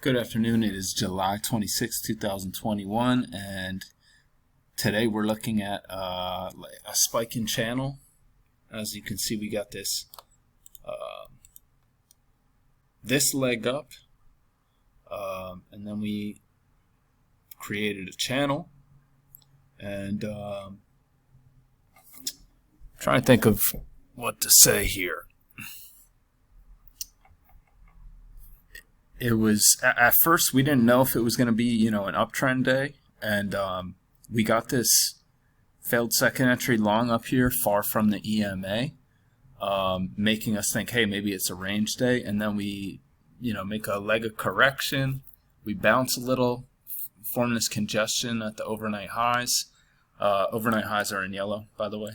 Good afternoon. It is July 26, 2021, and today we're looking at a spiking channel. As you can see, we got this this leg up, and then we created a channel, and trying to think of what to say here. It was at first we didn't know if it was going to be an uptrend day, and we got this failed second entry long up here far from the EMA, making us think, hey, maybe it's a range day. And then we make a leg of correction, we bounce a little, form this congestion at the overnight highs. Overnight highs are in yellow, by the way.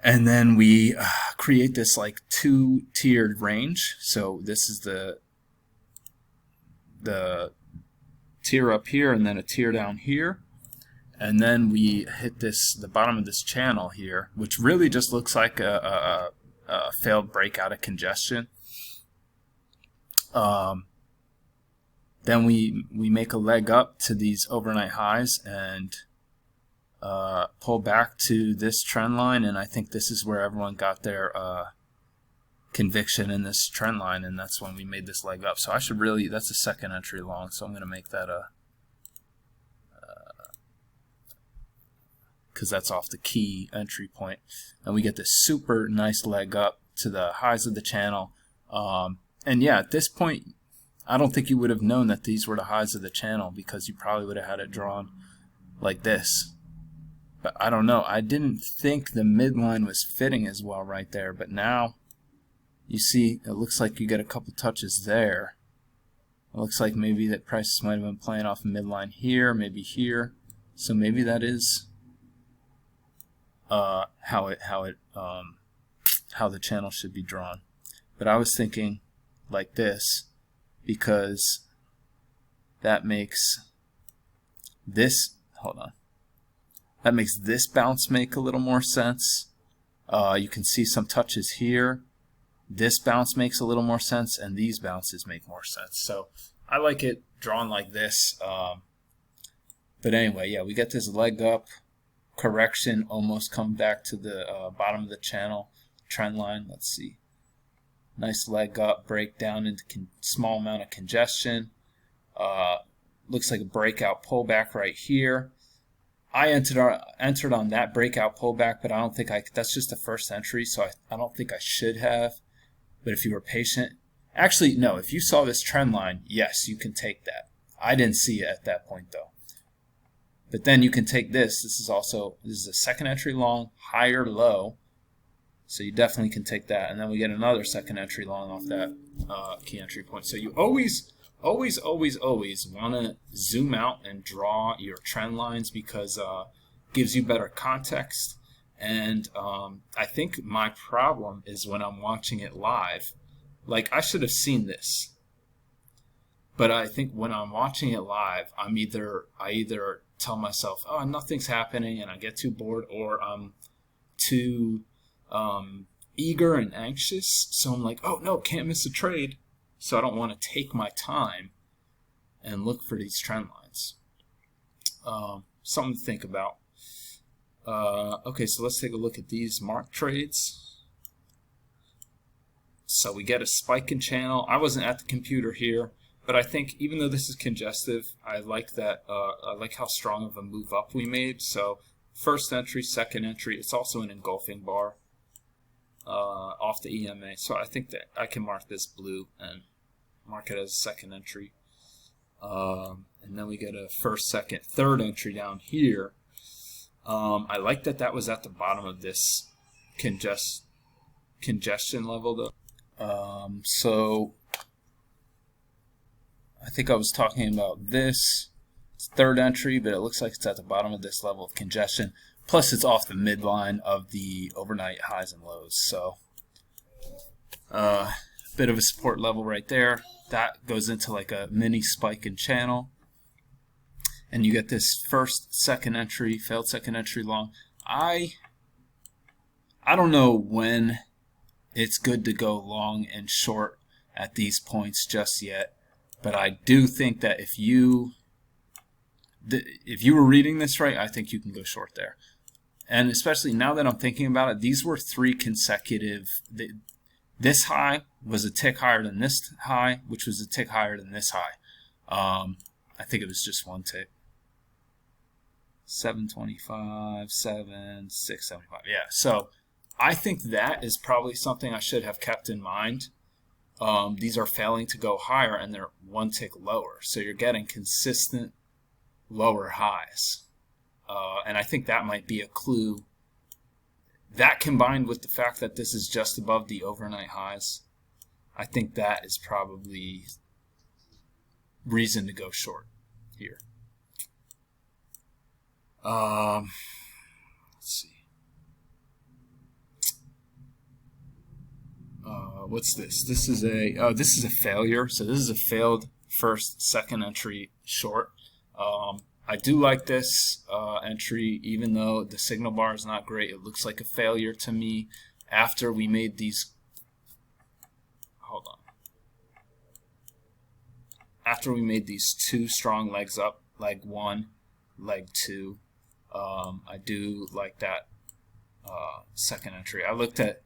And then we create this like two-tiered range. So this is the tier up here and then a tier down here, and then we hit the bottom of this channel here, which really just looks like a failed breakout of congestion. Then we make a leg up to these overnight highs and pull back to this trend line, and I think this is where everyone got their conviction in this trend line, and that's when we made this leg up. So I should really, that's a second entry long, so I'm going to make that because that's off the key entry point, and we get this super nice leg up to the highs of the channel. And yeah, at this point I don't think you would have known that these were the highs of the channel, because you probably would have had it drawn like this. But I don't know, I didn't think the midline was fitting as well right there, but now you see, it looks like you get a couple touches there. It looks like maybe that prices might have been playing off a midline here, maybe here. So maybe that is how the channel should be drawn. But I was thinking like this, because that makes this, that makes this bounce make a little more sense. You can see some touches here. This bounce makes a little more sense, and these bounces make more sense. So I like it drawn like this. But anyway, yeah, we get this leg up, correction, almost come back to the bottom of the channel trend line. Let's see. Nice leg up, break down into small amount of congestion. Looks like a breakout pullback right here. I entered on that breakout pullback, but I don't think that's just the first entry, so I don't think I should have. But if you were patient, actually no, if you saw this trend line, yes, you can take that. I didn't see it at that point though. But then you can take this. This is a second entry long, higher low, so you definitely can take that. And then we get another second entry long off that key entry point. So you always want to zoom out and draw your trend lines, because it gives you better context. And I think my problem is when I'm watching it live. Like, I should have seen this, but I think when I'm watching it live, I either tell myself, oh, nothing's happening, and I get too bored, or I'm too eager and anxious, so I'm like, oh no, can't miss a trade. So I don't want to take my time and look for these trend lines. Something to think about. Okay, so let's take a look at these mark trades. So we get a spike in channel. I wasn't at the computer here, but I think even though this is congestive, I like that. I like how strong of a move up we made. So first entry, second entry. It's also an engulfing bar off the EMA. So I think that I can mark this blue and mark it as a second entry. And then we get a first, second, third entry down here. I like that was at the bottom of this congestion level though. So I think I was talking about this. It's third entry, but it looks like it's at the bottom of this level of congestion. Plus it's off the midline of the overnight highs and lows. So a bit of a support level right there. That goes into like a mini spike in channel. And you get this first, second entry, failed second entry long. I don't know when it's good to go long and short at these points just yet. But I do think that if you were reading this right, I think you can go short there. And especially now that I'm thinking about it, these were 3 consecutive. This high was a tick higher than this high, which was a tick higher than this high. I think it was just 1 tick. 725, 7, 675. Yeah, so I think that is probably something I should have kept in mind. These are failing to go higher and they're 1 tick lower. So you're getting consistent lower highs. And I think that might be a clue. That combined with the fact that this is just above the overnight highs, I think that is probably reason to go short here. Let's see. What's this? This is a failure. So this is a failed first, second entry short. I do like this entry, even though the signal bar is not great. It looks like a failure to me after we made these. Hold on. After we made these 2 strong legs up, leg 1, leg 2, I do like that second entry. I looked at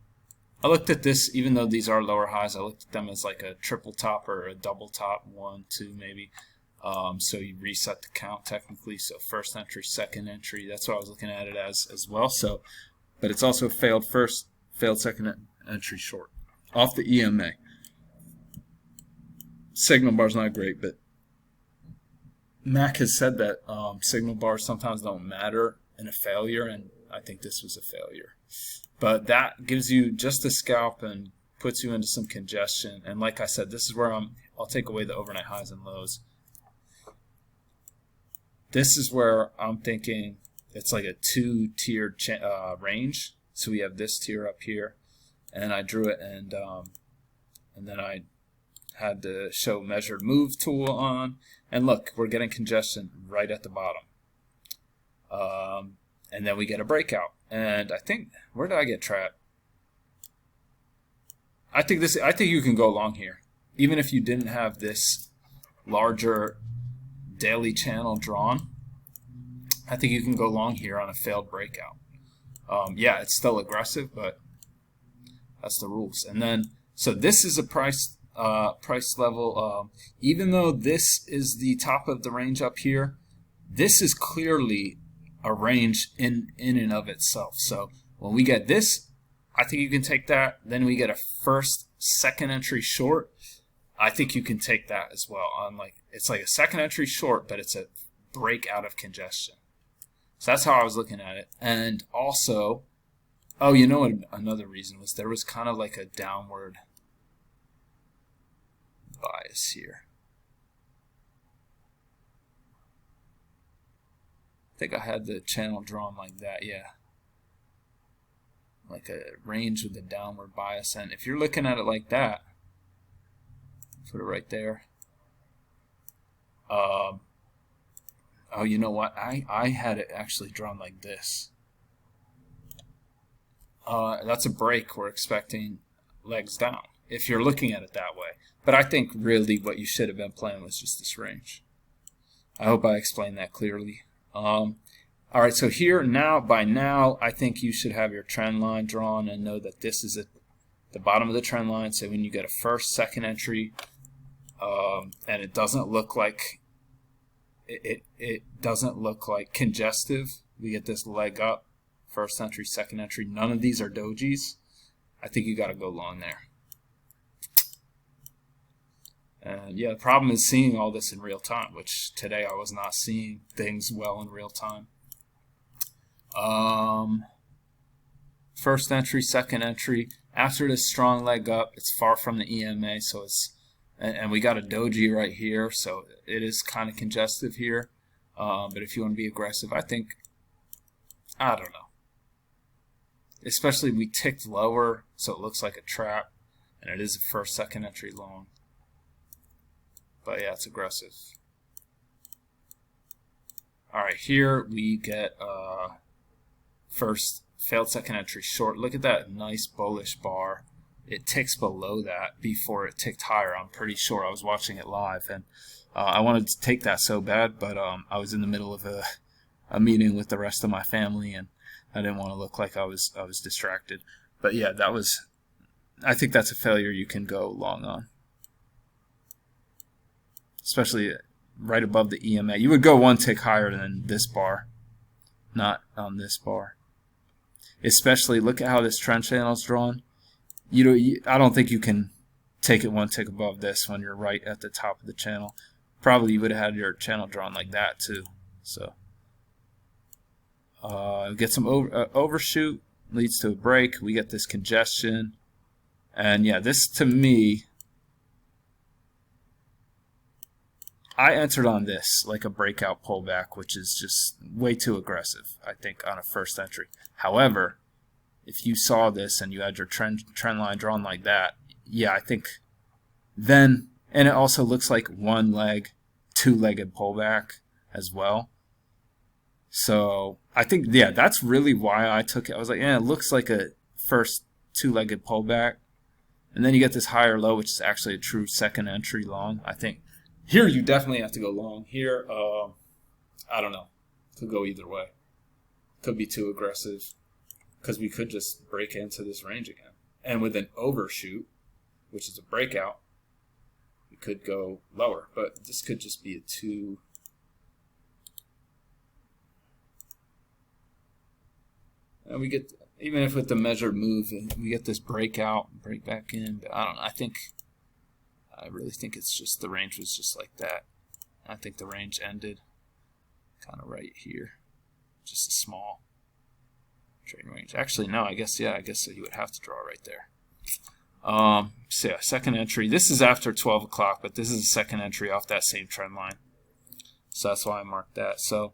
this, even though these are lower highs, I looked at them as like a triple top or a double top, 1, 2 maybe. So you reset the count technically. So first entry, second entry. That's what I was looking at it as well. So, but it's also failed first, failed second entry short off the EMA. Signal bar's not great, but Mac has said that signal bars sometimes don't matter in a failure, and I think this was a failure. But that gives you just a scalp and puts you into some congestion. And like I said, this is where I'll take away the overnight highs and lows. This is where I'm thinking it's like a 2-tiered range. So we have this tier up here, and I drew it, and then I had the show measured move tool on, and look, we're getting congestion right at the bottom. And then we get a breakout, and I think, where did I get trapped? I think you can go long here, even if you didn't have this larger daily channel drawn. I think you can go long here on a failed breakout. Yeah, it's still aggressive, but that's the rules. And then, so this is a price level. Even though this is the top of the range up here, this is clearly a range in and of itself. So when we get this, I think you can take that. Then we get a first, second entry short. I think you can take that as well. It's like a second entry short, but it's a break out of congestion. So that's how I was looking at it. And also, oh, you know what another reason was? There was kind of like a downward bias here. I think I had the channel drawn like that, yeah. Like a range with a downward bias. And if you're looking at it like that, put it right there. Oh, you know what? I had it actually drawn like this. That's a break. We're expecting legs down if you're looking at it that way. But I think really what you should have been playing was just this range. I hope I explained that clearly. All right, so here by now, I think you should have your trend line drawn and know that this is at the bottom of the trend line. So when you get a first, second entry, and it doesn't look like it doesn't look like congestive. We get this leg up, first entry, second entry. None of these are dojis. I think you got to go long there. And yeah, the problem is seeing all this in real time, which today I was not seeing things well in real time. First entry, second entry. After this strong leg up, it's far from the EMA, so it's, and we got a doji right here, so it is kind of congestive here. But if you want to be aggressive, I think, I don't know. Especially we ticked lower, so it looks like a trap, and it is a first, second entry long. But yeah, it's aggressive. Alright, here we get first failed second entry short. Look at that nice bullish bar it ticks below that before it ticked higher. I'm pretty sure. I was watching it live, and I wanted to take that so bad, but I was in the middle of a meeting with the rest of my family, and I didn't want to look like I was distracted. But yeah, I think that's a failure you can go long on, especially right above the EMA. You would go one tick higher than this bar, not on this bar. Especially, look at how this trend channel is drawn. I don't think you can take it one tick above this when you're right at the top of the channel. Probably you would have had your channel drawn like that too. So get some overshoot, leads to a break. We get this congestion, and yeah, this to me, I entered on this like a breakout pullback, which is just way too aggressive, I think, on a first entry. However, if you saw this and you had your trend line drawn like that, yeah, I think then, and it also looks like one leg, two-legged pullback as well. So I think, yeah, that's really why I took it. I was like, yeah, it looks like a first two-legged pullback. And then you get this higher low, which is actually a true second entry long. I think here you definitely have to go long. Here, I don't know. Could go either way. Could be too aggressive, because we could just break into this range again. And with an overshoot, which is a breakout, we could go lower. But this could just be a two. And we get, even if with the measured move, we get this breakout, break back in. But I don't know. I really think it's just the range was just like that. I think the range ended kind of right here. Just a small trading range. Actually, no, I guess so you would have to draw right there. So yeah, second entry. This is after 12 o'clock, but this is a second entry off that same trend line. So that's why I marked that. So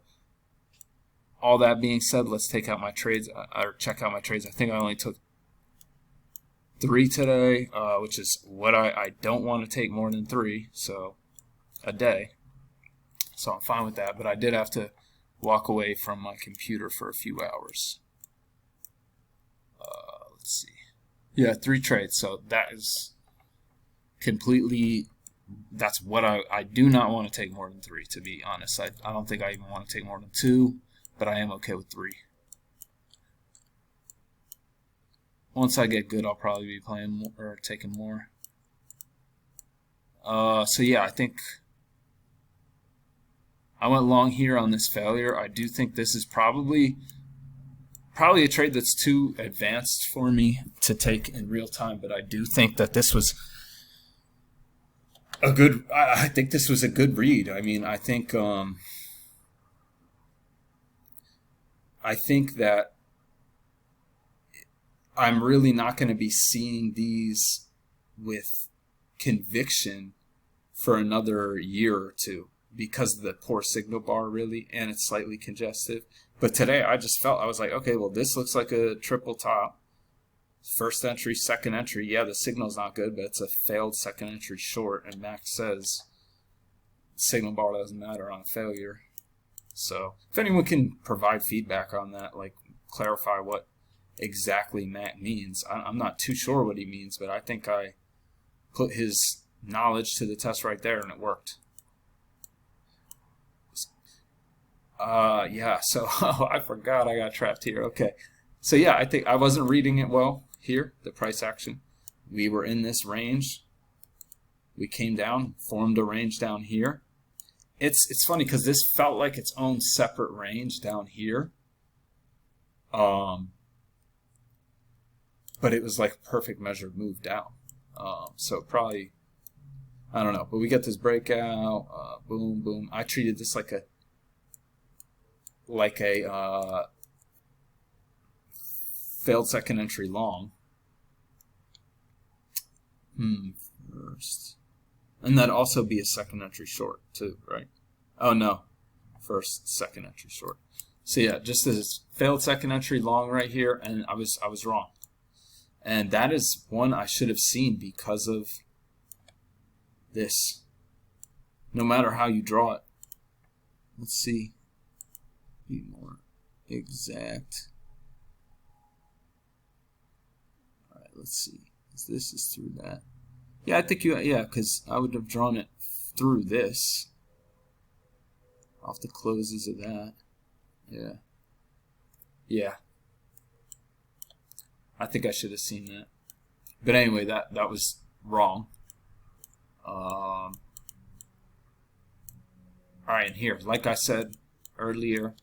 all that being said, let's take out my trades, or check out my trades. I think I only took 3 today, which is what I don't want to take more than 3, so a day. So I'm fine with that, but I did have to walk away from my computer for a few hours. Let's see. Yeah, 3 trades. So that is completely, that's what I do not want to take more than 3, to be honest. I don't think I even want to take more than 2, but I am okay with 3. Once I get good, I'll probably be playing more, or taking more. So yeah, I think I went long here on this failure. I do think this is probably a trade that's too advanced for me to take in real time, but I do think that this was a good, I think this was a good read. I mean, I think that I'm really not going to be seeing these with conviction for another year or two because of the poor signal bar, really, and it's slightly congestive. But today I just felt, I was like, okay, well, this looks like a triple top. First entry, second entry. Yeah, the signal's not good, but it's a failed second entry short, and Max says signal bar doesn't matter on a failure. So if anyone can provide feedback on that, like clarify what exactly Matt means. I'm not too sure what he means, but I think I put his knowledge to the test right there, and it worked. Yeah, so I forgot I got trapped here. Okay. So yeah, I think I wasn't reading it well here, the price action. We were in this range. We came down, formed a range down here. It's funny because this felt like its own separate range down here. But it was like a perfect measured move down. So probably, I don't know. But we get this breakout, boom, boom. I treated this like a failed second entry long. First. And that'd also be a second entry short too, right? Oh no. First, second entry short. So yeah, just this failed second entry long right here, and I was wrong. And that is one I should have seen because of this. No matter how you draw it. Let's see. Be more exact. Alright, let's see. This is through that. Yeah, I think yeah, because I would have drawn it through this. Off the closes of that. Yeah. Yeah. I think I should have seen that. But anyway, that was wrong. Alright, and here, like I said earlier,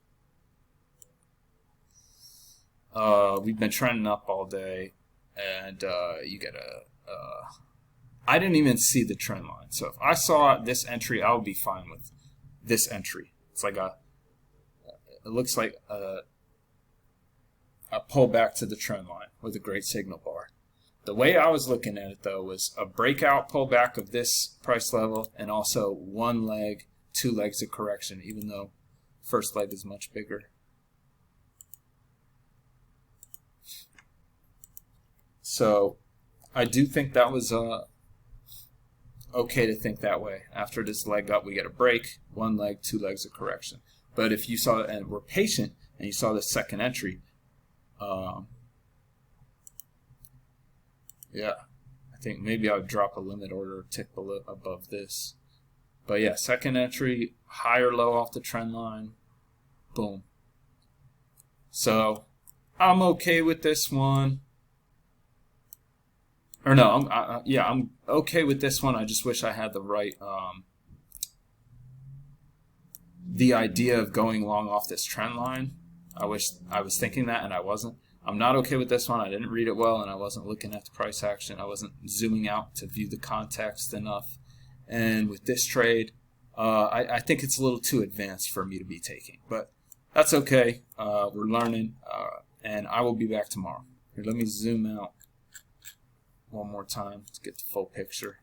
we've been trending up all day, and you get I didn't even see the trend line. So if I saw this entry, I would be fine with this entry. It's like it looks like a pullback to the trend line with a great signal bar. The way I was looking at it, though, was a breakout pullback of this price level and also one leg, 2 legs of correction, even though first leg is much bigger. So I do think that was okay to think that way. After this leg up, we get a break, 1 leg, 2 legs of correction. But if you saw, and were patient, and you saw the second entry, yeah, I think maybe I would drop a limit order tick below, above this. But yeah, second entry, higher low off the trend line, boom. So I'm okay with this one. Or no, I'm okay with this one. I just wish I had the right, the idea of going long off this trend line. I wish I was thinking that and I wasn't. I'm not okay with this one. I didn't read it well, and I wasn't looking at the price action. I wasn't zooming out to view the context enough. And with this trade, I think it's a little too advanced for me to be taking. But that's okay. We're learning, and I will be back tomorrow. Here, let me zoom out one more time to get the full picture.